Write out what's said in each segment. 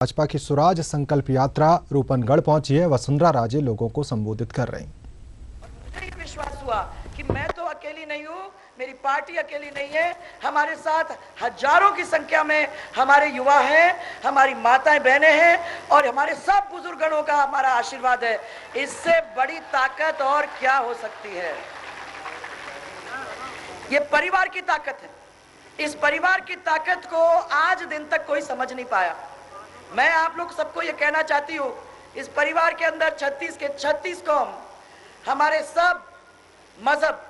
भाजपा की स्वराज संकल्प यात्रा रूपनगढ़ पहुंची है। वसुंधरा राजे लोगों को संबोधित कर रही। मुझे विश्वास हुआ कि मैं तो अकेली नहीं हूं, मेरी पार्टी अकेली नहीं है। हमारे साथ हजारों की संख्या में हमारे युवा हैं, हमारी माताएं बहनें हैं और हमारे सब बुजुर्गों का हमारा आशीर्वाद है। इससे बड़ी ताकत और क्या हो सकती है? ये परिवार की ताकत है। इस परिवार की ताकत को आज दिन तक कोई समझ नहीं पाया। मैं आप लोग सबको ये कहना चाहती हूँ, इस परिवार के अंदर 36 के 36 कौम, हमारे सब मजहब,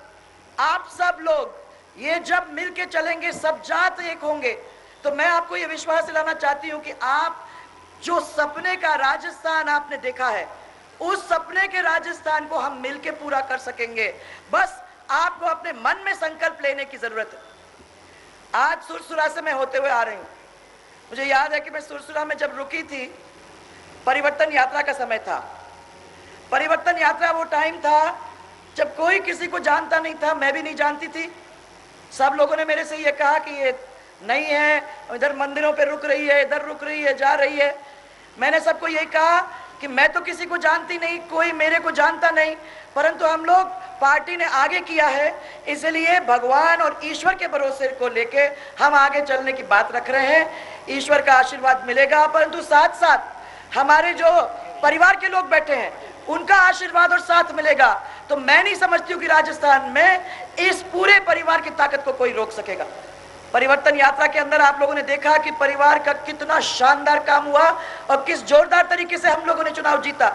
आप सब लोग ये जब मिलके चलेंगे, सब जात एक होंगे, तो मैं आपको ये विश्वास दिलाना चाहती हूँ कि आप जो सपने का राजस्थान आपने देखा है, उस सपने के राजस्थान को हम मिलके पूरा कर सकेंगे। बस आपको अपने मन में संकल्प लेने की जरूरत है। आज सुरसुरा से मैं होते हुए आ रही हूँ। मुझे याद है कि मैं सुरसुरा में जब रुकी थी, परिवर्तन यात्रा का समय था। परिवर्तन यात्रा वो टाइम था जब कोई किसी को जानता नहीं था, मैं भी नहीं जानती थी। सब लोगों ने मेरे से ये कहा कि ये नहीं है, इधर मंदिरों पे रुक रही है, इधर रुक रही है, जा रही है। मैंने सबको यही कहा कि मैं तो किसी को जानती नहीं, कोई मेरे को जानता नहीं, परंतु हम लोग पार्टी ने आगे किया है, इसलिए भगवान और ईश्वर के भरोसे को लेके हम आगे चलने की बात रख रहे हैं। ईश्वर का आशीर्वाद मिलेगा, परंतु साथ साथ हमारे जो परिवार के लोग बैठे हैं उनका आशीर्वाद और साथ मिलेगा। तो मैं नहीं समझती हूँ कि राजस्थान में इस पूरे परिवार की ताकत को कोई रोक सकेगा। परिवर्तन यात्रा के अंदर आप लोगों ने देखा कि परिवार का कितना शानदार काम हुआ और किस जोरदार तरीके से हम लोगों ने चुनाव जीता।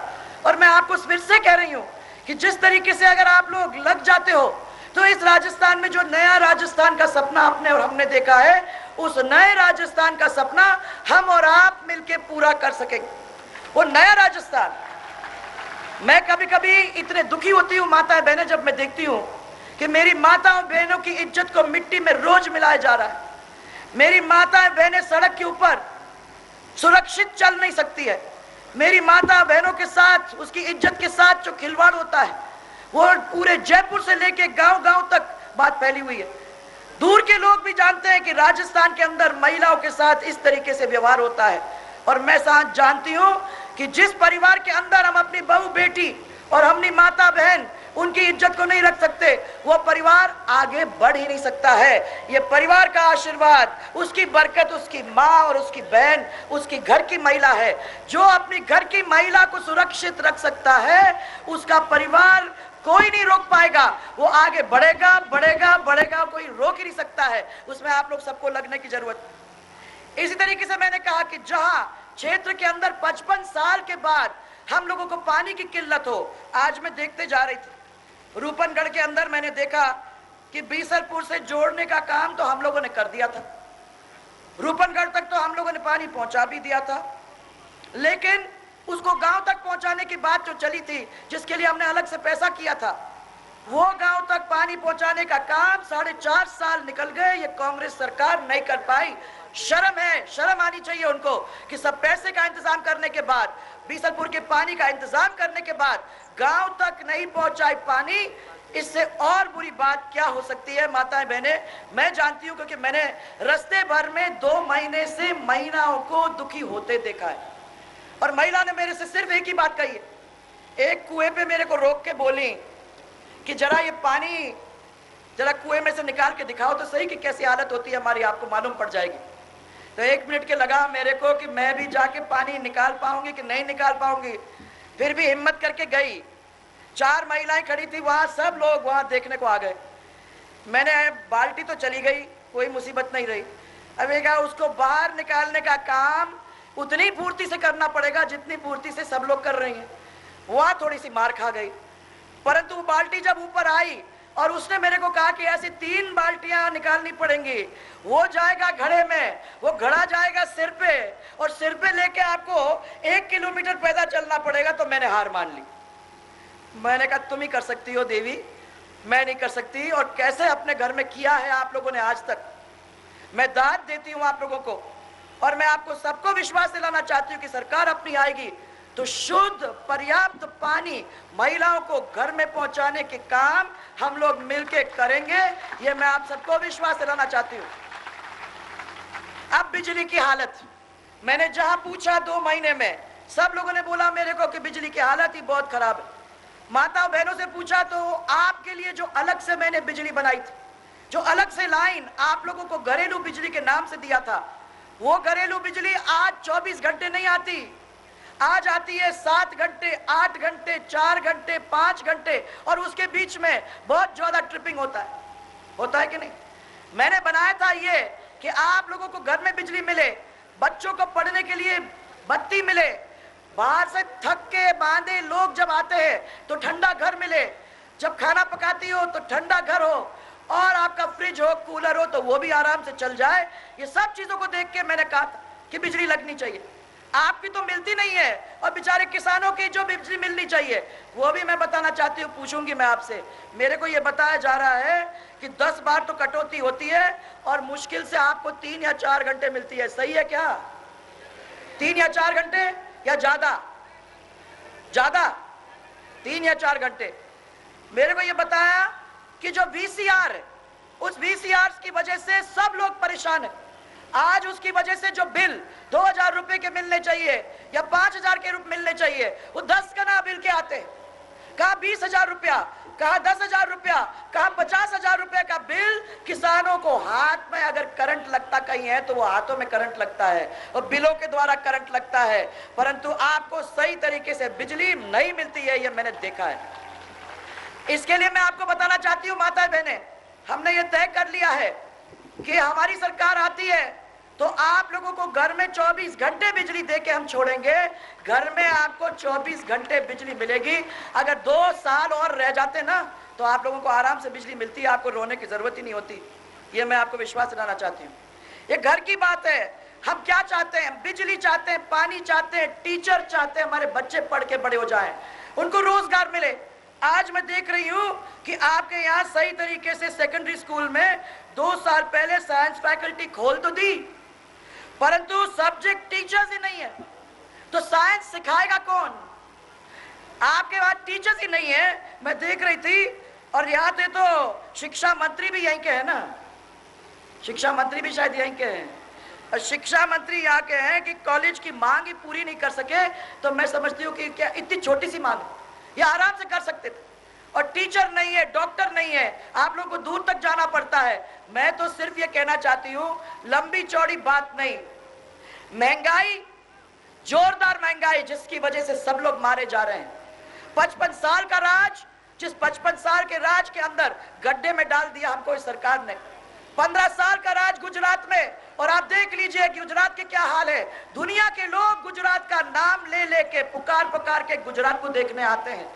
और मैं आपको फिर से कह रही हूँ कि जिस तरीके से अगर आप लोग लग जाते हो, तो इस राजस्थान में जो नया राजस्थान का सपना आपने और हमने देखा है, उस नए राजस्थान का सपना हम और आप मिलकर पूरा कर सकेंगे। वो नया राजस्थान, मैं कभी कभी इतने दुखी होती हूँ माताएं बहनें जब मैं देखती हूँ कि मेरी माताओं बहनों की इज्जत को मिट्टी में रोज मिलाया जा रहा है। मेरी माताएं बहनें सड़क के ऊपर सुरक्षित चल नहीं सकती है। मेरी माता बहनों के साथ, उसकी इज्जत के साथ जो खिलवाड़ होता है, वो पूरे जयपुर से लेके गांव-गांव तक बात फैली हुई है। दूर के लोग भी जानते हैं कि राजस्थान के अंदर महिलाओं के साथ इस तरीके से व्यवहार होता है। और मैं साथ जानती हूं कि जिस परिवार के अंदर हम अपनी बहू बेटी और अपनी माता बहन उनकी इज्जत को नहीं रख सकते, वो परिवार आगे बढ़ ही नहीं सकता है। ये परिवार का आशीर्वाद, उसकी बरकत, उसकी माँ और उसकी बहन, उसकी घर की महिला है। जो अपनी घर की महिला को सुरक्षित रख सकता है, उसका परिवार कोई नहीं रोक पाएगा। वो आगे बढ़ेगा बढ़ेगा बढ़ेगा, कोई रोक ही नहीं सकता है। उसमें आप लोग सबको लगने की जरूरत है। इसी तरीके से मैंने कहा कि जहां क्षेत्र के अंदर 55 साल के बाद हम लोगों को पानी की किल्लत हो, आज मैं देखते जा रही थी रूपनगढ़ के अंदर, मैंने देखा कि बीसलपुर से जोड़ने का काम तो हम लोगों ने कर दिया था। रूपनगढ़ तक तो हम लोगों ने पानी पहुंचा भी दिया था, लेकिन उसको गांव तक पहुंचाने की बात जो चली थी, जिसके लिए हमने अलग से पैसा किया था, वो गांव तक पानी पहुंचाने का काम 4.5 साल निकल गए। ये कांग्रेस सरकार नहीं कर पाई। शर्म है, शर्म आनी चाहिए उनको कि सब पैसे का इंतजाम करने के बाद, बीसलपुर के पानी का इंतजाम करने के बाद गांव तक नहीं पहुंचाई पानी। इससे और बुरी बात क्या हो सकती है माताएं बहनें? मैं जानती हूं, क्योंकि मैंने रास्ते भर में 2 महीने से महिलाओं को दुखी होते देखा है। और महिला ने मेरे से सिर्फ एक ही बात कही है। एक कुएं पे मेरे को रोक के बोली कि जरा ये पानी जरा कुएं में से निकाल के दिखाओ तो सही कि कैसी हालत होती है हमारी, आपको मालूम पड़ जाएगी। तो 1 मिनट के लगा मेरे को कि मैं भी जाके पानी निकाल पाऊंगी कि नहीं निकाल पाऊंगी। फिर भी हिम्मत करके गई। 4 महिलाएं खड़ी थी वहां, सब लोग वहां देखने को आ गए। मैंने बाल्टी तो चली गई, कोई मुसीबत नहीं रही। अब एक उसको बाहर निकालने का काम उतनी फुर्ती से करना पड़ेगा जितनी फुर्ती से सब लोग कर रही हैं। वहां थोड़ी सी मार खा गई, परंतु वो बाल्टी जब ऊपर आई और उसने मेरे को कहा कि ऐसी 3 बाल्टियां निकालनी पड़ेंगी। वो जाएगा घड़े में, वो घड़ा जाएगा सिर पे, और सिर पे लेके आपको 1 किलोमीटर पैदल चलना पड़ेगा। तो मैंने हार मान ली। मैंने कहा तुम ही कर सकती हो देवी, मैं नहीं कर सकती। और कैसे अपने घर में किया है आप लोगों ने आज तक। मैं दाद देती हूँ आप लोगों को, और मैं आपको सबको विश्वास दिलाना चाहती हूँ कि सरकार अपनी आएगी तो शुद्ध पर्याप्त पानी महिलाओं को घर में पहुंचाने के काम हम लोग मिलके करेंगे। ये मैं आप सबको विश्वास दिलाना चाहती हूँ। अब बिजली की हालत, मैंने जहां पूछा 2 महीने में, सब लोगों ने बोला मेरे को कि बिजली की हालत ही बहुत खराब है। माता बहनों से पूछा तो आपके लिए जो अलग से मैंने बिजली बनाई थी, जो अलग से लाइन आप लोगों को घरेलू बिजली के नाम से दिया था, वो घरेलू बिजली आज 24 घंटे नहीं आती, आज आती है 7 घंटे, 8 घंटे, 4 घंटे, 5 घंटे, और उसके बीच में बहुत ज्यादा ट्रिपिंग होता है कि नहीं? मैंने बनाया था ये कि आप लोगों को घर में बिजली मिले, बच्चों को पढ़ने के लिए बत्ती मिले, बाहर से थक के बांधे लोग जब आते हैं तो ठंडा घर मिले, जब खाना पकाती हो तो ठंडा घर हो, और आपका फ्रिज हो, कूलर हो तो वो भी आराम से चल जाए। ये सब चीजों को देख के मैंने कहा था कि बिजली लगनी चाहिए। आपकी तो मिलती नहीं है, और बेचारे किसानों की जो बिजली मिलनी चाहिए वो भी मैं बताना चाहती हूँ, पूछूंगी मैं आपसे। मेरे को ये बताया जा रहा है कि 10 बार तो कटौती होती है और मुश्किल से आपको 3 या 4 घंटे मिलती है, सही है क्या? 3 या 4 घंटे या ज्यादा? 3 या 4 घंटे। मेरे को ये बताया कि जो VCR है, उस VCR की वजह से सब लोग परेशान है। आज उसकी वजह से जो बिल 2000 रुपए के मिलने चाहिए या 5000 के रूप मिलने चाहिए, वो 10 गुना बिल के आते हैं। कहा 20,000 रुपया, कहा 10,000 रुपया, कहा 50,000 रुपया का बिल। किसानों को हाथ में अगर करंट लगता कहीं है तो वो हाथों में करंट लगता है और बिलों के द्वारा करंट लगता है, परंतु आपको सही तरीके से बिजली नहीं मिलती है, ये मैंने देखा है। इसके लिए मैं आपको बताना चाहती हूँ माता बहनें, हमने ये तय कर लिया है कि हमारी सरकार आती है तो आप लोगों को घर में 24 घंटे बिजली देके हम छोड़ेंगे। घर में आपको 24 घंटे बिजली मिलेगी। अगर 2 साल और रह जाते ना तो आप लोगों को आराम से बिजली मिलती है, आपको रोने की जरूरत ही नहीं होती। ये मैं आपको विश्वास दिलाना चाहती हूँ। ये घर की बात है। हम क्या चाहते हैं? बिजली चाहते हैं, पानी चाहते हैं, टीचर चाहते हैं हमारे बच्चे पढ़ के बड़े हो जाएं, उनको रोजगार मिले। आज मैं देख रही हूं कि आपके यहाँ सही तरीके से सेकेंडरी स्कूल में 2 साल पहले साइंस फैकल्टी खोल तो दी, परंतु सब्जेक्ट टीचर्स ही नहीं है, तो साइंस सिखाएगा कौन? आपके पास टीचर्स ही नहीं है। मैं देख रही थी, और यहाँ पे तो शिक्षा मंत्री भी यहीं के हैं ना, शिक्षा मंत्री भी शायद यहीं के हैं, और शिक्षा मंत्री यहाँ के हैं कि कॉलेज की मांग ही पूरी नहीं कर सके। तो मैं समझती हूँ कि क्या इतनी छोटी सी मांग, ये आराम से कर सकते थे। और टीचर नहीं है, डॉक्टर नहीं है, आप लोगों को दूर तक जाना पड़ता है। मैं तो सिर्फ ये कहना चाहती हूँ, लंबी चौड़ी बात नहीं, महंगाई, जोरदार महंगाई जिसकी वजह से सब लोग मारे जा रहे हैं। 55 साल का राज, जिस 55 साल के राज के अंदर गड्ढे में डाल दिया हमको इस सरकार ने। 15 साल का राज गुजरात में, और आप देख लीजिए कि गुजरात के क्या हाल है। दुनिया के लोग गुजरात का नाम ले लेके, पुकार के गुजरात को देखने आते हैं।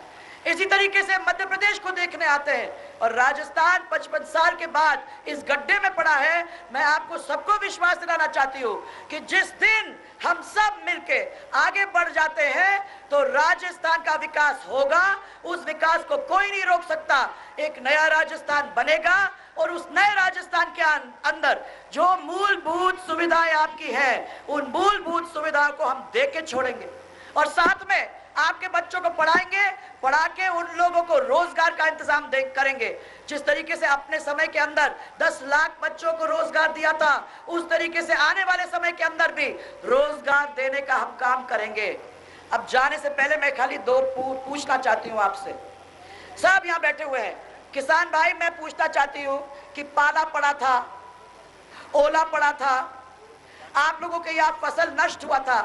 इसी तरीके से मध्य प्रदेश को देखने आते हैं, और राजस्थान 55 साल के बाद इस गड्ढे में पड़ा है। मैं आपको सबको विश्वास दिलाना चाहती हूँ कि जिस दिन हम सब मिलके आगे बढ़ जाते हैं तो राजस्थान का विकास होगा। उस विकास को कोई नहीं रोक सकता। एक नया राजस्थान बनेगा, और उस नए राजस्थान के अंदर जो मूलभूत सुविधाएं आपकी हैं, उन मूलभूत सुविधाओं को हम दे के छोड़ेंगे, और साथ में आपके बच्चों को पढ़ाएंगे, पढ़ा के उन लोगों को रोजगार का इंतजाम करेंगे। जिस तरीके से अपने समय के अंदर 10 लाख बच्चों को रोजगार दिया था, उस तरीके से आने वाले समय के अंदर भी रोजगार देने का हम काम करेंगे। अब जाने से पहले मैं खाली 2 पूछना चाहती हूँ आपसे, सब यहाँ बैठे हुए हैं किसान भाई, मैं पूछना चाहती हूँ कि पाला पड़ा था, ओला पड़ा था, आप लोगों के यहाँ फसल नष्ट हुआ था।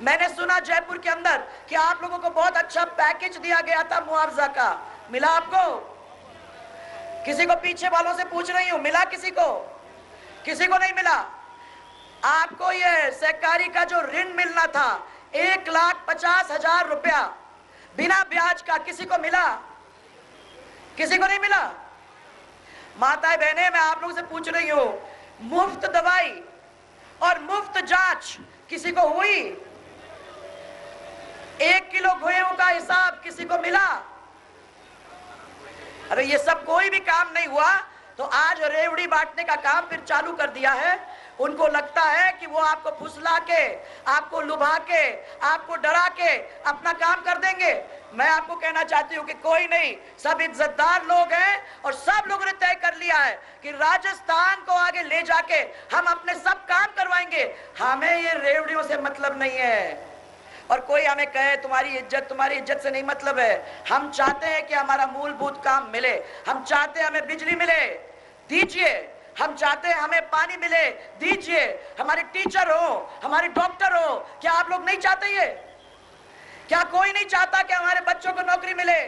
मैंने सुना जयपुर के अंदर कि आप लोगों को बहुत अच्छा पैकेज दिया गया था मुआवजा का, मिला आपको? किसी को, पीछे वालों से पूछ रही हूं, मिला किसी को? किसी को नहीं मिला। आपको ये सहकारी का जो ऋण मिलना था 1,50,000 रुपया बिना ब्याज का, किसी को मिला? किसी को नहीं मिला। माताएं बहनें, मैं आप लोगों से पूछ रही हूं, मुफ्त दवाई और मुफ्त जांच किसी को हुई? 1 किलो गेहूं का हिसाब किसी को मिला? अरे ये सब कोई भी काम नहीं हुआ, तो आज रेवड़ी बांटने का काम फिर चालू कर दिया है। उनको लगता है कि वो आपको फुसला के, आपको लुभा के, आपको डरा के अपना काम कर देंगे। मैं आपको कहना चाहती हूं कि कोई नहीं, सब इज्जतदार लोग हैं और सब लोगों ने तय कर लिया है कि राजस्थान को आगे ले जाके हम अपने सब काम करवाएंगे। हमें ये रेवड़ियों से मतलब नहीं है और कोई हमें कहे तुम्हारी इज्जत से नहीं मतलब है। हम चाहते हैं कि हमारा मूलभूत काम मिले, हम चाहते हैं हमें बिजली मिले, दीजिए। हम चाहते हैं हमें पानी मिले, दीजिए। हमारे टीचर हो, हमारे डॉक्टर हो, क्या आप लोग नहीं चाहते? ये क्या कोई नहीं चाहता कि हमारे बच्चों को नौकरी मिले?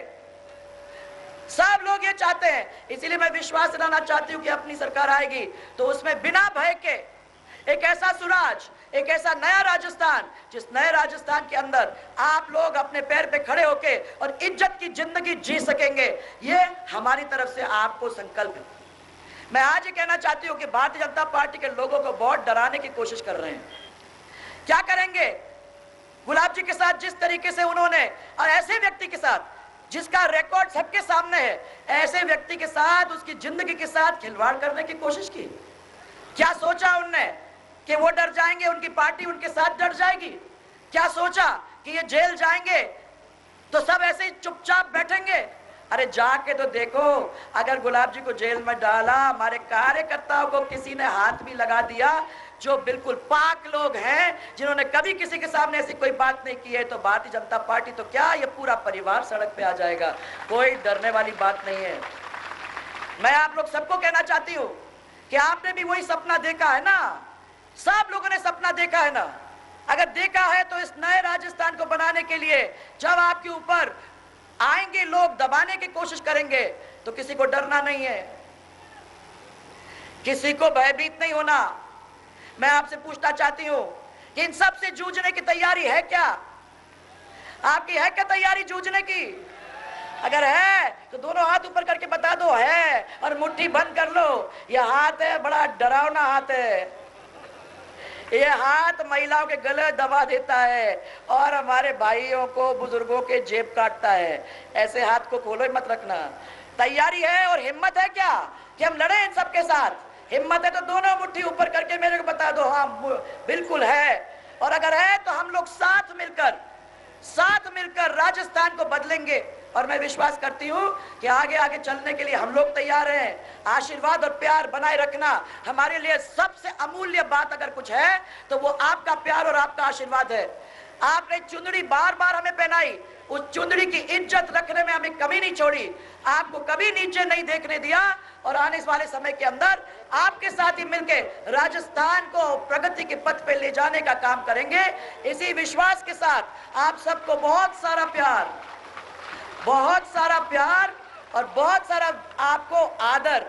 सब लोग ये चाहते हैं। इसीलिए मैं विश्वास दिलाना चाहती हूं कि अपनी सरकार आएगी तो उसमें बिना भय के एक ऐसा सुराज, एक ऐसा नया राजस्थान, जिस नए राजस्थान के अंदर आप लोग अपने पैर पे खड़े होके और इज्जत की जिंदगी जी सकेंगे, ये हमारी तरफ से आपको संकल्प है। मैं आज ये कहना चाहती हूं कि भारतीय जनता पार्टी के लोगों को बहुत डराने की कोशिश कर रहे हैं। क्या करेंगे? गुलाब जी के साथ जिस तरीके से उन्होंने, और ऐसे व्यक्ति के साथ जिसका रिकॉर्ड सबके सामने है, ऐसे व्यक्ति के साथ, उसकी जिंदगी के साथ खिलवाड़ करने की कोशिश की। क्या सोचा उनने कि वो डर जाएंगे, उनकी पार्टी उनके साथ डर जाएगी? क्या सोचा कि ये जेल जाएंगे तो सब ऐसे ही चुपचाप बैठेंगे? अरे जाके तो देखो, अगर गुलाब जी को जेल में डाला, हमारे कार्यकर्ताओं को किसी ने हाथ भी लगा दिया, जो बिल्कुल पाक लोग हैं, जिन्होंने कभी किसी के सामने ऐसी कोई बात नहीं की है, तो भारतीय जनता पार्टी तो क्या, ये पूरा परिवार सड़क पे आ जाएगा। कोई डरने वाली बात नहीं है। मैं आप लोग सबको कहना चाहती हूँ कि आपने भी वही सपना देखा है ना, सब लोगों ने सपना देखा है ना। अगर देखा है तो इस नए राजस्थान को बनाने के लिए जब आपके ऊपर आएंगे लोग, दबाने की कोशिश करेंगे, तो किसी को डरना नहीं है, किसी को भयभीत नहीं होना। मैं आपसे पूछना चाहती हूं कि इन सब से जूझने की तैयारी है क्या? आपकी है क्या तैयारी जूझने की? अगर है तो दोनों हाथ ऊपर करके बता दो है, और मुट्ठी बंद कर लो। यह हाथ है, बड़ा डरावना हाथ है। ये हाथ महिलाओं के गले दबा देता है और हमारे भाइयों को, बुजुर्गों के जेब काटता है। ऐसे हाथ को खोलो ही मत रखना। तैयारी है और हिम्मत है क्या कि हम लड़े इन सबके साथ? हिम्मत है तो दोनों मुट्ठी ऊपर करके मेरे को बता दो हाँ बिल्कुल है। और अगर है तो हम लोग साथ मिलकर राजस्थान को बदलेंगे। और मैं विश्वास करती हूं कि आगे आगे चलने के लिए हम लोग तैयार हैं। आशीर्वाद और प्यार बनाए रखना हमारे लिए सबसे अमूल्य बात अगर कुछ है तो वो आपका प्यार और आपका आशीर्वाद है। आपने चुंदड़ी बार बार हमें पहनाई, उस चुंदड़ी की इज्जत रखने में हमें कमी नहीं छोड़ी, आपको कभी नीचे नहीं देखने दिया। और आने वाले समय के अंदर आपके साथ ही मिलकर राजस्थान को प्रगति के पथ पे ले जाने का काम करेंगे। इसी विश्वास के साथ आप सबको बहुत सारा प्यार और बहुत सारा आपको आदर।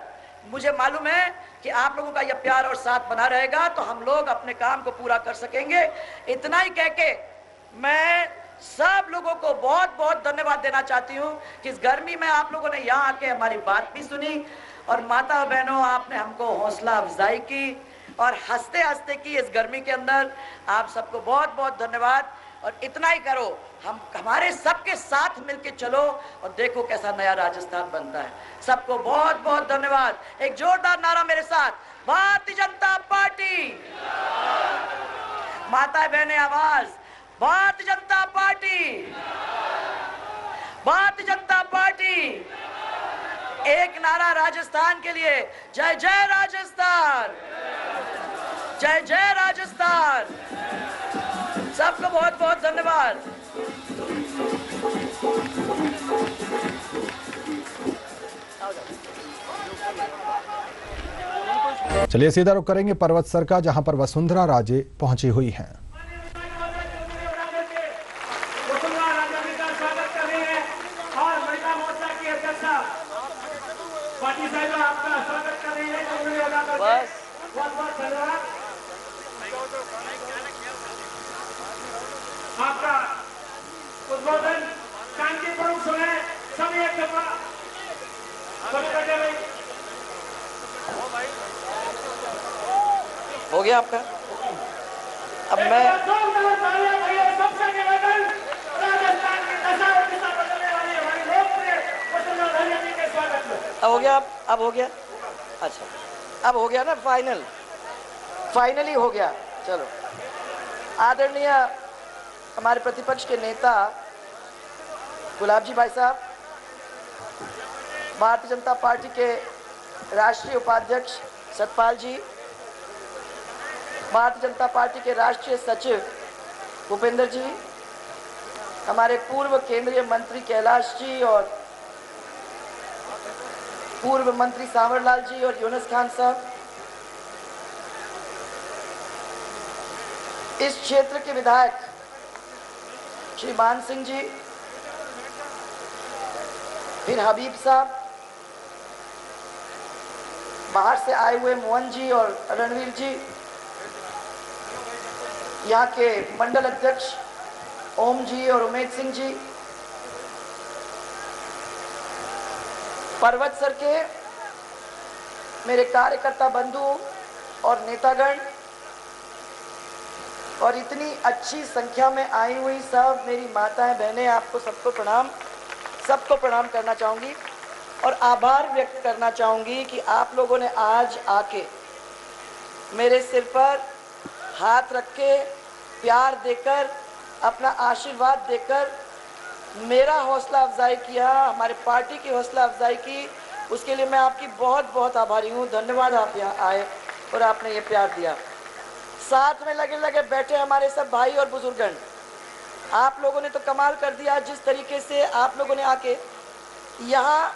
मुझे मालूम है कि आप लोगों का यह प्यार और साथ बना रहेगा तो हम लोग अपने काम को पूरा कर सकेंगे। इतना ही कह के मैं सब लोगों को बहुत बहुत धन्यवाद देना चाहती हूँ कि इस गर्मी में आप लोगों ने यहाँ आके हमारी बात भी सुनी और माता बहनों आपने हमको हौसला अफजाई की और हंसते हंसते की इस गर्मी के अंदर। आप सबको बहुत बहुत धन्यवाद। और इतना ही करो, हम हमारे सबके साथ मिलके चलो और देखो कैसा नया राजस्थान बनता है। सबको बहुत बहुत धन्यवाद। एक जोरदार नारा मेरे साथ, भारतीय जनता पार्टी। माता बहने आवाज, भारतीय जनता पार्टी, भारतीय जनता पार्टी। एक नारा राजस्थान के लिए, जय जय राजस्थान, जय जय राजस्थान। सबको बहुत बहुत धन्यवाद। चलिए सीधा रुख करेंगे पर्वतसर का, जहां पर वसुंधरा राजे पहुंची हुई हैं। आपका उद्बोधन शांतिपूर्वक सुने, सभी एक दफा हो गया आपका। अब मैं सबसे निवेदन, राजस्थान की दशा और दिशा बदलने वाली हमारी लोकप्रिय वसुंधरा राजे जी के स्वागत में। अब हो गया, अब हो गया। अच्छा, अब हो गया ना, फाइनली हो गया। चलो, आदरणीय हमारे प्रतिपक्ष के नेता गुलाब जी भाई साहब, भारतीय जनता पार्टी के राष्ट्रीय उपाध्यक्ष सतपाल जी, भारतीय जनता पार्टी के राष्ट्रीय सचिव भूपेंद्र जी, हमारे पूर्व केंद्रीय मंत्री कैलाश जी और पूर्व मंत्री सांवरलाल जी और यूनुस खान साहब, इस क्षेत्र के विधायक श्री मान सिंह जी, फिर हबीब साहब, बाहर से आए हुए मोहन जी और रणवीर जी, यहाँ के मंडल अध्यक्ष ओम जी और उमेद सिंह जी, पर्वतसर के मेरे कार्यकर्ता बंधु और नेतागण, और इतनी अच्छी संख्या में आई हुई सब मेरी माताएं बहनें, आपको सबको प्रणाम करना चाहूँगी और आभार व्यक्त करना चाहूँगी कि आप लोगों ने आज आके मेरे सिर पर हाथ रख के प्यार देकर, अपना आशीर्वाद देकर मेरा हौसला अफजाई किया, हमारे पार्टी की हौसला अफजाई की। उसके लिए मैं आपकी बहुत बहुत आभारी हूँ। धन्यवाद, आप यहाँ आए और आपने ये प्यार दिया। साथ में लगे लगे बैठे हमारे सब भाई और बुजुर्गन, आप लोगों ने तो कमाल कर दिया। जिस तरीके से आप लोगों ने आके यहाँ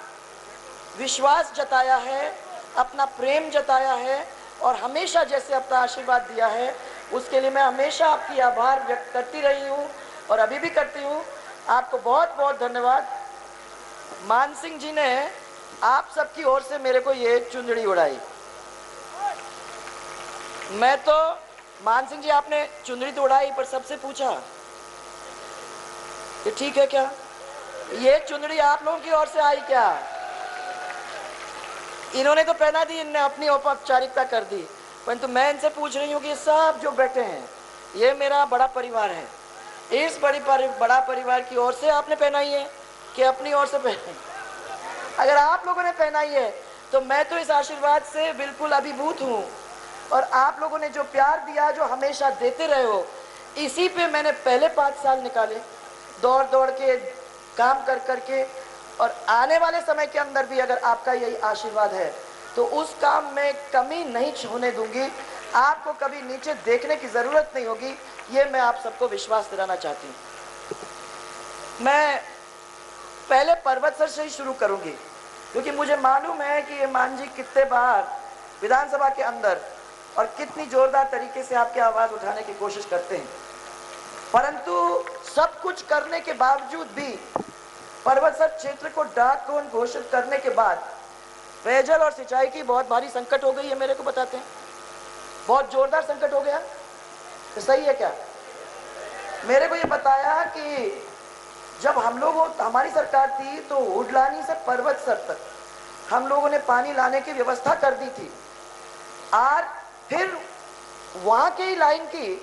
विश्वास जताया है, अपना प्रेम जताया है और हमेशा जैसे अपना आशीर्वाद दिया है, उसके लिए मैं हमेशा आपकी आभार व्यक्त करती रही हूँ और अभी भी करती हूँ। आपको बहुत बहुत धन्यवाद। मान सिंह जी ने आप सबकी ओर से मेरे को ये चुंदड़ी उड़ाई। मैं तो मान सिंह जी, आपने चुंदड़ी तो उड़ाई पर सबसे पूछा कि ठीक है क्या, ये चुंदड़ी आप लोगों की ओर से आई क्या? इन्होंने तो पहना दी, इन्होंने अपनी औपचारिकता कर दी, परंतु मैं इनसे पूछ रही हूँ कि सब जो बैठे हैं ये मेरा बड़ा परिवार है, इस बड़ा परिवार की ओर से आपने पहनाई है कि अपनी ओर से पहनाई? अगर आप लोगों ने पहनाई है तो मैं तो इस आशीर्वाद से बिल्कुल अभिभूत हूँ और आप लोगों ने जो प्यार दिया, जो हमेशा देते रहे हो, इसी पे मैंने पहले 5 साल निकाले, दौड़ दौड़ के, काम कर कर के, और आने वाले समय के अंदर भी अगर आपका यही आशीर्वाद है तो उस काम में कमी नहीं होने दूंगी। आपको कभी नीचे देखने की ज़रूरत नहीं होगी, ये मैं आप सबको विश्वास दिलाना चाहती हूँ। मैं पहले पर्वतसर से ही शुरू करूँगी क्योंकि मुझे मालूम है कि ये मान जी कितने बार विधानसभा के अंदर और कितनी जोरदार तरीके से आपकी आवाज़ उठाने की कोशिश करते हैं, परंतु सब कुछ करने के बावजूद भी पर्वतसर क्षेत्र को डार्क जोन घोषित करने के बाद पेयजल और सिंचाई की बहुत भारी संकट हो गई है। मेरे को बताते हैं, बहुत जोरदार संकट हो गया, तो सही है क्या? मेरे को ये बताया कि जब हमारी सरकार थी तो उडलानी से पर्वतसर तक हम लोगों ने पानी लाने की व्यवस्था कर दी थी, और फिर वहां की लाइन की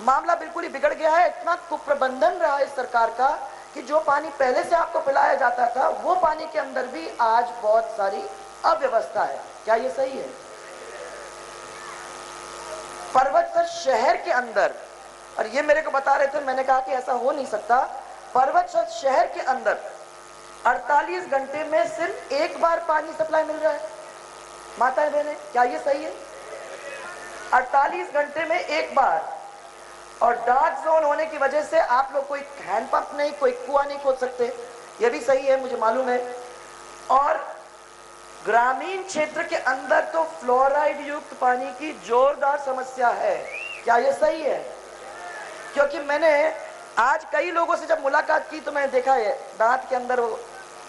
मामला बिल्कुल ही बिगड़ गया है। इतना कुप्रबंधन रहा इस सरकार का कि जो पानी पहले से आपको पिलाया जाता था वो पानी के अंदर भी आज बहुत सारी अव्यवस्था है। क्या ये सही है? पर्वतसर शहर के अंदर, और ये मेरे को बता रहे थे, मैंने कहा कि ऐसा हो नहीं सकता, पर्वतसर शहर के अंदर 48 घंटे में सिर्फ एक बार पानी सप्लाई मिल रहा है। माताएं बहनें, क्या ये सही है? 48 घंटे में एक बार, और डार्क जोन होने की वजह से आप लोग कोई हैंडपंप नहीं, कोई कुआं नहीं खोद सकते, ये भी सही है, मुझे मालूम है। और ग्रामीण क्षेत्र के अंदर तो फ्लोराइड युक्त पानी की जोरदार समस्या है। क्या ये सही है? क्योंकि मैंने आज कई लोगों से जब मुलाकात की तो मैंने देखा है दांत के अंदर वो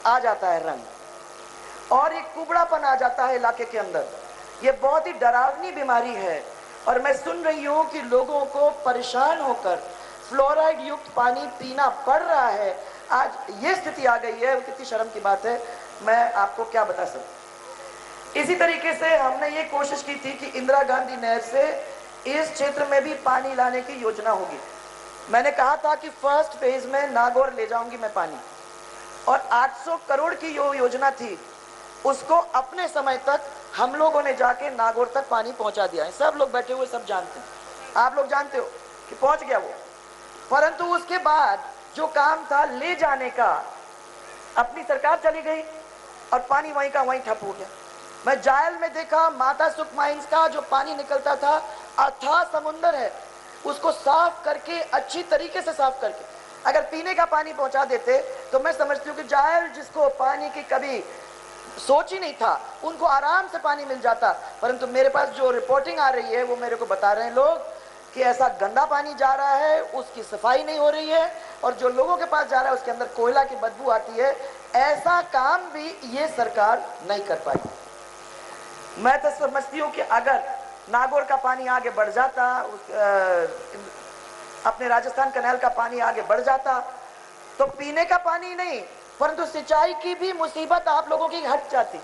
आ जाता है रंग और एक कुबड़ापन आ जाता है इलाके के अंदर। ये बहुत ही डरावनी बीमारी है और मैं सुन रही हूँ कि लोगों को परेशान होकर फ्लोराइड युक्त पानी पीना पड़ रहा है। आज ये स्थिति आ गई है, वो कितनी शर्म की बात है, मैं आपको क्या बता सकूं। इसी तरीके से हमने ये कोशिश की थी कि इंदिरा गांधी नहर से इस क्षेत्र में भी पानी लाने की योजना होगी। मैंने कहा था कि फर्स्ट फेज में नागौर ले जाऊंगी मैं पानी, और 800 करोड़ की जो योजना थी उसको अपने समय तक हम लोगों ने जाके नागौर तक पानी पहुंचा दिया है। सब लोग बैठे हुए सब जानते हैं, आप लोग जानते हो कि पहुंच गया वो। परंतु उसके बाद जो काम था ले जाने का, अपनी सरकार चली गई और पानी वहीं का वहीं ठप हो गया। मैं जायल में देखा, माता सुख माइंस का जो पानी निकलता था, अथाह समुंदर है, उसको साफ करके, अच्छी तरीके से साफ करके अगर पीने का पानी पहुंचा देते तो मैं समझती हूँ कि जायल जिसको पानी की कभी सोच ही नहीं था, उनको आराम से पानी मिल जाता। परंतु मेरे पास जो रिपोर्टिंग आ रही है वो मेरे को बता रहे हैं लोग कि ऐसा गंदा पानी जा रहा है, उसकी सफाई नहीं हो रही है, और जो लोगों के पास जा रहा है उसके अंदर कोयला की बदबू आती है। ऐसा काम भी ये सरकार नहीं कर पाई। मैं तो समझती हूँ कि अगर नागौर का पानी आगे बढ़ जाता, अपने राजस्थान कैनाल का पानी आगे बढ़ जाता, तो पीने का पानी नहीं परंतु सिंचाई की भी मुसीबत आप लोगों की हट जाती।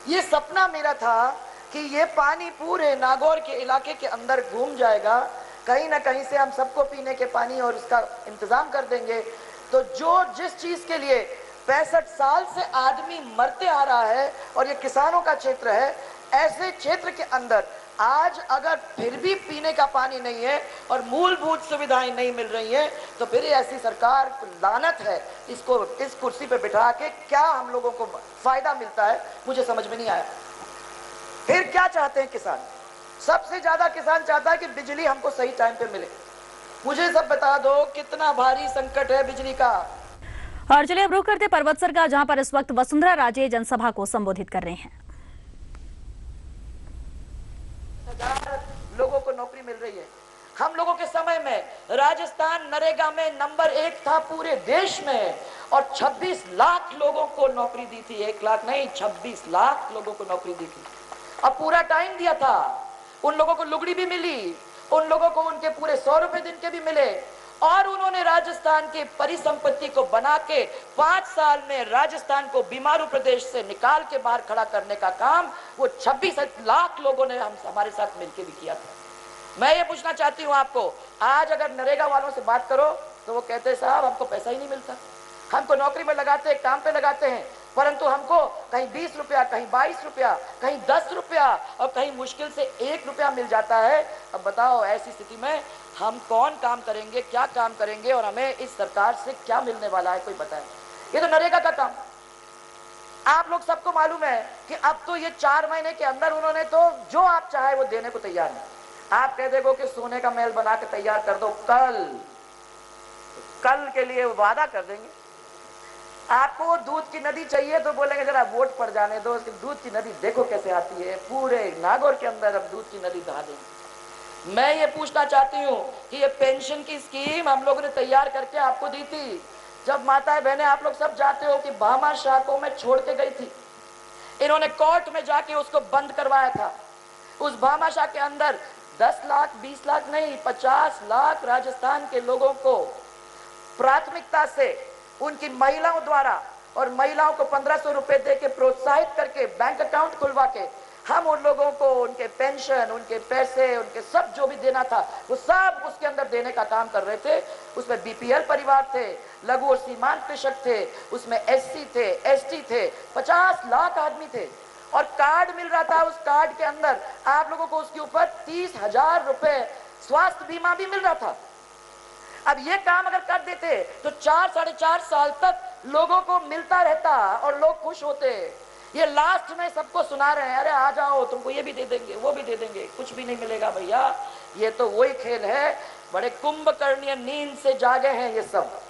ये सपना मेरा था कि ये पानी पूरे नागौर के इलाके के अंदर घूम जाएगा, कहीं ना कहीं से हम सबको पीने के पानी और उसका इंतजाम कर देंगे। तो जो जिस चीज के लिए 65 साल से आदमी मरते आ रहा है और ये किसानों का क्षेत्र है, ऐसे क्षेत्र के अंदर आज अगर फिर भी पीने का पानी नहीं है और मूलभूत सुविधाएं नहीं मिल रही हैं, तो फिर ऐसी सरकार लानत है। इसको इस कुर्सी पे बिठा के क्या हम लोगों को फायदा मिलता है, मुझे समझ में नहीं आया। फिर क्या चाहते हैं किसान? सबसे ज्यादा किसान चाहता है कि बिजली हमको सही टाइम पे मिले। मुझे सब बता दो कितना भारी संकट है बिजली का। और चलिए अब रुख करते पर्वतसर का, जहां पर इस वक्त वसुंधरा राजे जनसभा को संबोधित कर रहे हैं। लोगों को नौकरी मिल रही है। हम लोगों के समय में राजस्थान नरेगा में नंबर 1 था पूरे देश में, और 26 लाख लोगों को नौकरी दी थी। 1 लाख नहीं, 26 लाख लोगों को नौकरी दी थी। अब पूरा टाइम दिया था, उन लोगों को लुगड़ी भी मिली, उन लोगों को उनके पूरे 100 रुपए दिन के भी मिले, और उन्होंने राजस्थान की परिसंपत्ति को बना के 5 साल में राजस्थान को बीमारू प्रदेश से निकाल के बाहर खड़ा करने का काम वो 26 लाख लोगों ने हमारे साथ मिलकर भी किया था। मैं ये पूछना चाहती हूँ आपको, आज अगर नरेगा वालों से बात करो तो वो कहते हैं साहब हमको पैसा ही नहीं मिलता, हमको नौकरी में लगाते हैं, काम पे लगाते हैं, परंतु हमको कहीं 20 रुपया, कहीं 22 रुपया, कहीं 10 रुपया और कहीं मुश्किल से 1 रुपया मिल जाता है। अब बताओ ऐसी स्थिति में हम कौन काम करेंगे, क्या काम करेंगे, और हमें इस सरकार से क्या मिलने वाला है, कोई बताए। ये तो नरेगा का काम। आप लोग सबको मालूम है कि अब तो ये 4 महीने के अंदर उन्होंने तो जो आप चाहे वो देने को तैयार है। आप कह देगो कि सोने का महल बना के तैयार कर दो, कल के लिए वादा कर देंगे। आपको दूध की नदी चाहिए तो बोलेंगे जरा वोट पड़ जाने दो, उसकी दूध की नदी देखो कैसे आती है, पूरे नागौर के अंदर अब दूध की नदी बहा देंगे। मैं ये पूछना चाहती हूँ कि ये पेंशन की स्कीम हम लोगों ने तैयार करके आपको दी थी, जब माताएं बहनें आप लोग सब जानते हो कि भामा शाह को मैं छोड़ के गई थी, इन्होंने कोर्ट में जाके उसको बंद करवाया था। उस भामा शाह के अंदर 10 लाख 20 लाख नहीं 50 लाख राजस्थान के लोगों को प्राथमिकता से उनकी महिलाओं द्वारा, और महिलाओं को 1500 रुपए दे के प्रोत्साहित करके बैंक अकाउंट खुलवा के हम उन लोगों को उनके पेंशन, उनके पैसे, उनके सब जो भी देना था वो सब उसके अंदर देने का काम कर रहे थे। उसमें बीपीएल परिवार थे, लघु और सीमांत कृषक थे, उसमें एससी थे, एसटी थे, 50 लाख आदमी थे, और कार्ड मिल रहा था। उस कार्ड के अंदर आप लोगों को उसके ऊपर 30,000 रुपए स्वास्थ्य बीमा भी मिल रहा था। अब ये काम अगर कर देते तो 4 साढ़े 4 साल तक लोगों को मिलता रहता और लोग खुश होते। ये लास्ट में सबको सुना रहे हैं, अरे आ जाओ तुमको ये भी दे देंगे, वो भी दे देंगे, कुछ भी नहीं मिलेगा भैया। ये तो वही खेल है, बड़े कुंभकर्णीय नींद से जागे हैं ये सब।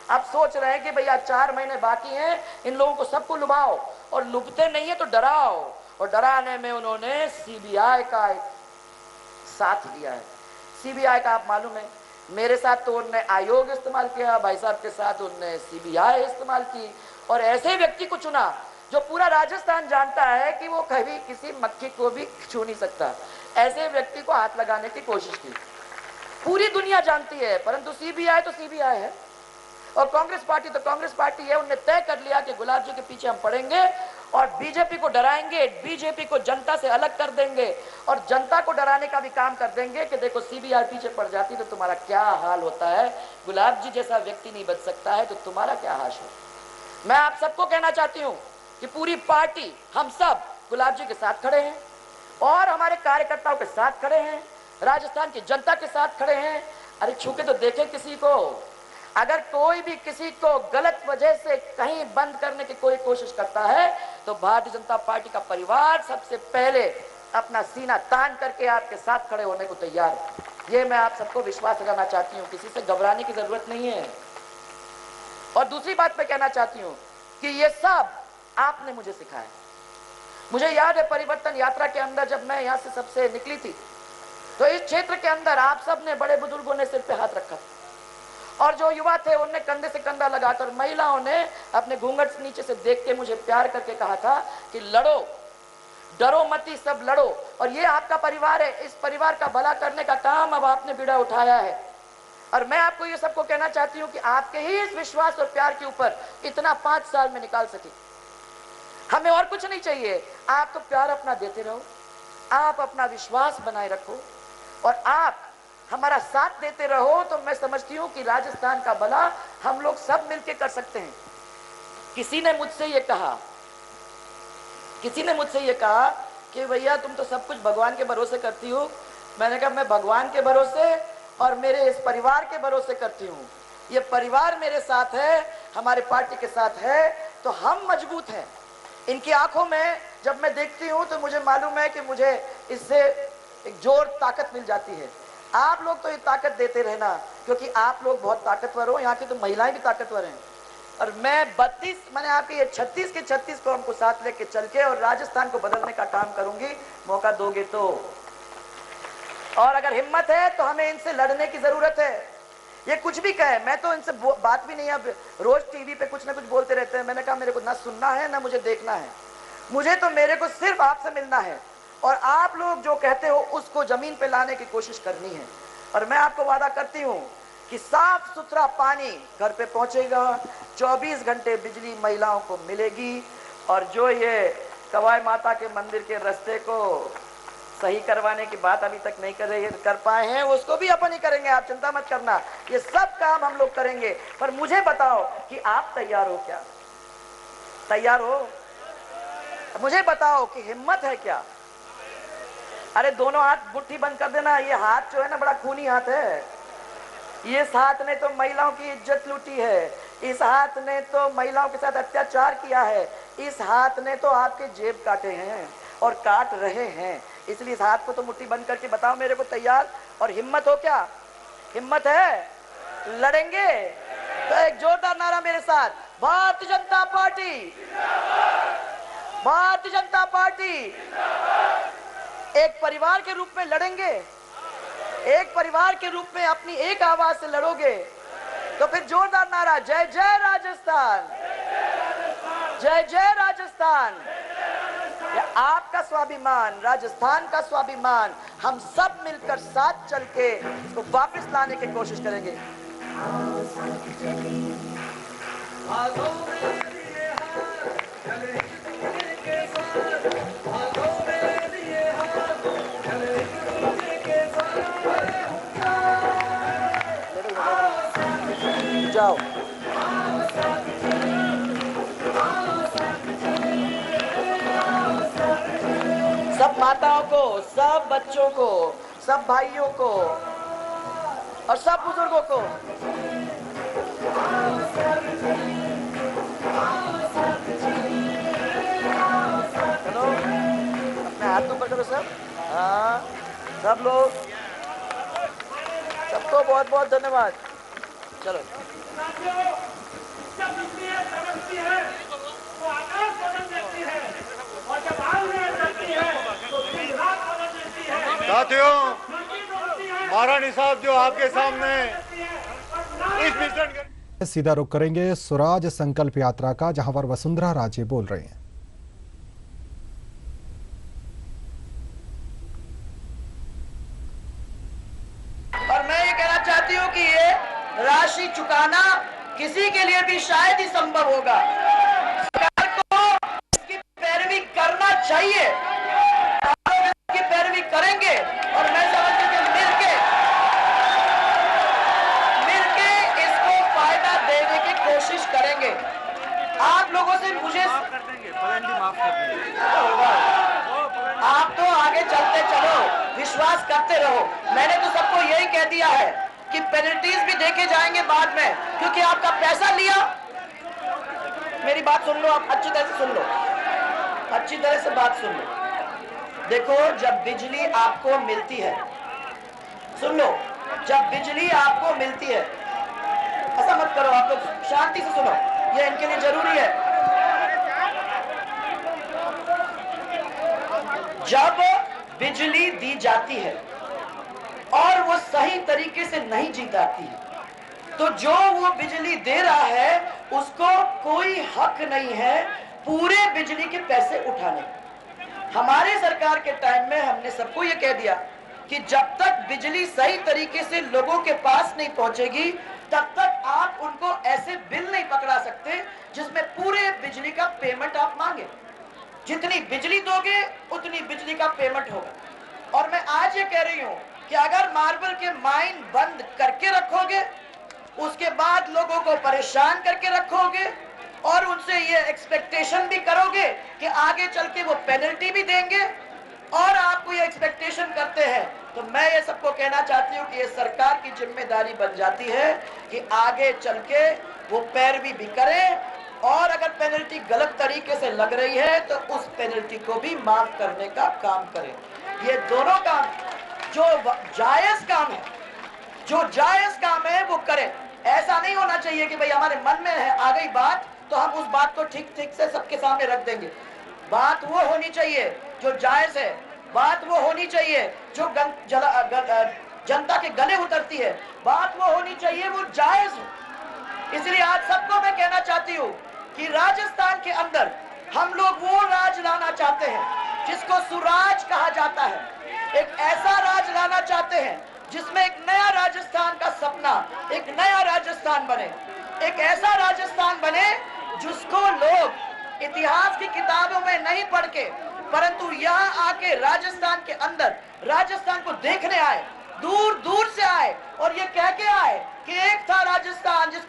अब सोच रहे हैं कि भैया 4 महीने बाकी हैं, इन लोगों को सबको लुभाओ, और लुभते नहीं है तो डराओ, और डराने में उन्होंने सीबीआई का साथ लिया है। सीबीआई का आप मालूम है, मेरे साथ तो उनने आयोग इस्तेमाल किया, भाई साहब के साथ उनने सीबीआई इस्तेमाल की, और ऐसे व्यक्ति को चुना जो पूरा राजस्थान जानता है कि वो कभी किसी मक्खी को भी छू नहीं सकता। ऐसे व्यक्ति को हाथ लगाने की कोशिश की, पूरी दुनिया जानती है, परंतु सीबीआई तो सीबीआई है और कांग्रेस पार्टी तो कांग्रेस पार्टी है। उन्होंने तय कर लिया कि गुलाब जी के पीछे हम पड़ेंगे और बीजेपी को डराएंगे, बीजेपी को जनता से अलग कर देंगे, और जनता को डराने का भी काम कर देंगे कि देखो सीबीआई पीछे पड़ जाती तो तुम्हारा क्या हाल होता है। गुलाब जी जैसा व्यक्ति नहीं बच सकता है तो तुम्हारा क्या हाल हो। मैं आप सबको कहना चाहती हूँ कि पूरी पार्टी, हम सब गुलाब जी के साथ खड़े हैं और हमारे कार्यकर्ताओं के साथ खड़े हैं, राजस्थान की जनता के साथ खड़े हैं। अरे छू के तो देखे किसी को। अगर कोई भी किसी को गलत वजह से कहीं बंद करने की कोई कोशिश करता है तो भारतीय जनता पार्टी का परिवार सबसे पहले अपना सीना तान करके आपके साथ खड़े होने को तैयार है। ये मैं आप सबको विश्वास दिलाना चाहती हूँ, किसी से घबराने की जरूरत नहीं है। और दूसरी बात मैं कहना चाहती हूँ कि ये सब आपने मुझे सिखाया। मुझे याद है परिवर्तन यात्रा के अंदर जब मैं यहाँ से सबसे निकली थी तो इस क्षेत्र के अंदर आप सब ने, बड़े बुजुर्गों ने सिर पे हाथ रखा और जो युवा थे उनने कंधे से कंधा लगाकर, महिलाओं ने अपने घूंघट से नीचे से देख के मुझे प्यार करके कहा था कि लड़ो, डरो मत, सब लड़ो। और ये आपका परिवार है, इस परिवार का भला करने का काम अब आपने बीड़ा उठाया है। और मैं आपको ये सबको कहना चाहती हूँ कि आपके ही इस विश्वास और प्यार के ऊपर इतना 5 साल में निकाल सके। हमें और कुछ नहीं चाहिए, आप तो प्यार अपना देते रहो, आप अपना विश्वास बनाए रखो और आप हमारा साथ देते रहो, तो मैं समझती हूं कि राजस्थान का भला हम लोग सब मिलकर कर सकते हैं। किसी ने मुझसे ये कहा कि भैया तुम तो सब कुछ भगवान के भरोसे करती हो। मैंने कहा मैं भगवान के भरोसे और मेरे इस परिवार के भरोसे करती हूँ। ये परिवार मेरे साथ है, हमारे पार्टी के साथ है, तो हम मजबूत हैं। इनकी आंखों में जब मैं देखती हूँ तो मुझे मालूम है कि मुझे इससे एक जोर, ताकत मिल जाती है। आप लोग तो ये ताकत देते रहना, क्योंकि आप लोग बहुत ताकतवर हो। यहाँ की तो महिलाएं भी ताकतवर हैं। और मैं मैंने आपके ये 36 के 36 को हमको साथ लेके चल के और राजस्थान को बदलने का काम करूंगी, मौका दोगे तो। और अगर हिम्मत है तो हमें इनसे लड़ने की जरूरत है। ये कुछ भी कहे, मैं तो इनसे बात भी नहीं, अब रोज टीवी पे कुछ ना कुछ बोलते रहते हैं। मैंने कहा मेरे को ना सुनना है ना मुझे देखना है, मेरे को सिर्फ आपसे मिलना है और आप लोग जो कहते हो उसको जमीन पे लाने की कोशिश करनी है। और मैं आपको वादा करती हूँ कि साफ सुथरा पानी घर पे पहुंचेगा, 24 घंटे बिजली महिलाओं को मिलेगी और जो ये कवाई माता के मंदिर के रास्ते को सही करवाने की बात अभी तक नहीं कर पाए हैं, उसको भी अपन ही करेंगे। आप चिंता मत करना, ये सब काम हम लोग करेंगे। पर मुझे बताओ कि आप तैयार हो क्या? तैयार हो? मुझे बताओ कि हिम्मत है क्या? अरे दोनों हाथ मुट्ठी बंद कर देना। ये हाथ जो है ना बड़ा खूनी हाथ है। इस हाथ ने तो महिलाओं की इज्जत लूटी है, इस हाथ ने तो महिलाओं के साथ अत्याचार किया है, इस हाथ ने तो आपके जेब काटे हैं और काट रहे हैं। इसलिए इस हाथ को तो मुट्ठी बंद करके बताओ मेरे को तैयार और हिम्मत हो क्या? हिम्मत है? लड़ेंगे? तो एक जोरदार नारा मेरे साथ, भारतीय जनता पार्टी, भारतीय जनता पार्टी। एक परिवार के रूप में लड़ेंगे, एक परिवार के रूप में अपनी एक आवाज से लड़ोगे तो फिर जोरदार नारा, जय जय राजस्थान, जय जय राजस्थान। आपका स्वाभिमान, राजस्थान का स्वाभिमान, हम सब मिलकर साथ चल के इसको वापस लाने की कोशिश करेंगे। जाओ। सब माताओं को, सब बच्चों को, सब भाइयों को और सब बुजुर्गों को चलो अपने हाथ ऊपर करो सब। हाँ, सब लोग, सबको बहुत बहुत धन्यवाद। चलो जब दुनिया समझती है वो आकाश बदल देती है और जब आग चलती है तो दिन रात बदल देती है। साथियों, महारानी साहब जो आपके सामने इस मिशन सीधा रुख करेंगे स्वराज संकल्प यात्रा का, जहां पर वसुंधरा राजे बोल रहे हैं। और मैं ये कहना चाहती हूँ कि ये राशि चुकाना किसी के लिए भी शायद ही संभव होगा। सरकार को इसकी पैरवी करना चाहिए, इसकी पैरवी करेंगे और मैं समझती हूँ कि मिलके इसको फायदा देने की कोशिश करेंगे। आप लोगों से मुझे आप तो आगे चलते चलो, विश्वास करते रहो। मैंने तो सबको यही कह दिया है कि पेनल्टीज भी देखे जाएंगे बाद में, क्योंकि आपका पैसा लिया। मेरी बात सुन लो, आप अच्छी तरह से सुन लो, अच्छी तरह से बात सुन लो। देखो, जब बिजली आपको मिलती है, सुन लो, जब बिजली आपको मिलती है, ऐसा मत करो, आप लोग शांति से सुनो, ये इनके लिए जरूरी है। जब बिजली दी जाती है और वो सही तरीके से नहीं दी जाती है, तो जो वो बिजली दे रहा है उसको कोई हक नहीं है पूरे बिजली के पैसे उठाने। हमारे सरकार के टाइम में हमने सबको ये कह दिया कि जब तक बिजली सही तरीके से लोगों के पास नहीं पहुंचेगी, तब तक आप उनको ऐसे बिल नहीं पकड़ा सकते जिसमें पूरे बिजली का पेमेंट आप मांगे। जितनी बिजली दोगे उतनी बिजली का पेमेंट होगा। और मैं आज ये कह रही हूं कि अगर मार्बल के माइन बंद करके रखोगे, उसके बाद लोगों को परेशान करके रखोगे और उनसे ये एक्सपेक्टेशन भी करोगे कि आगे चल के वो पेनल्टी भी देंगे, और आपको ये एक्सपेक्टेशन करते हैं, तो मैं ये सबको कहना चाहती हूँ कि ये सरकार की जिम्मेदारी बन जाती है कि आगे चल के वो पैरवी भी करें, और अगर पेनल्टी गलत तरीके से लग रही है तो उस पेनल्टी को भी माफ करने का काम करें। ये दोनों काम जो जायज काम है, जो जायज काम है वो करें। ऐसा नहीं होना चाहिए कि भाई हमारे मन में है आ गई बात तो हम उस बात को ठीक ठीक से सबके सामने रख देंगे। बात वो होनी चाहिए जो जायज है, बात वो होनी चाहिए जो जनता के गले उतरती है, बात वो होनी चाहिए वो जायज है। इसलिए आज सबको मैं कहना चाहती हूँ कि राजस्थान के अंदर हम लोग वो राज लाना चाहते हैं जिसको सुराज कहा जाता है। एक ऐसा राज लाना चाहते हैं जिसमें एक नया राजस्थान का सपना, एक नया राजस्थान बने, एक ऐसा राजस्थान बने जिसको लोग इतिहास की किताबों में नहीं पढ़ के, परंतु यहाँ आके राजस्थान के अंदर राजस्थान को देखने आए, दूर दूर से आए और ये कह के आए कि एक था राजस्थान जिसको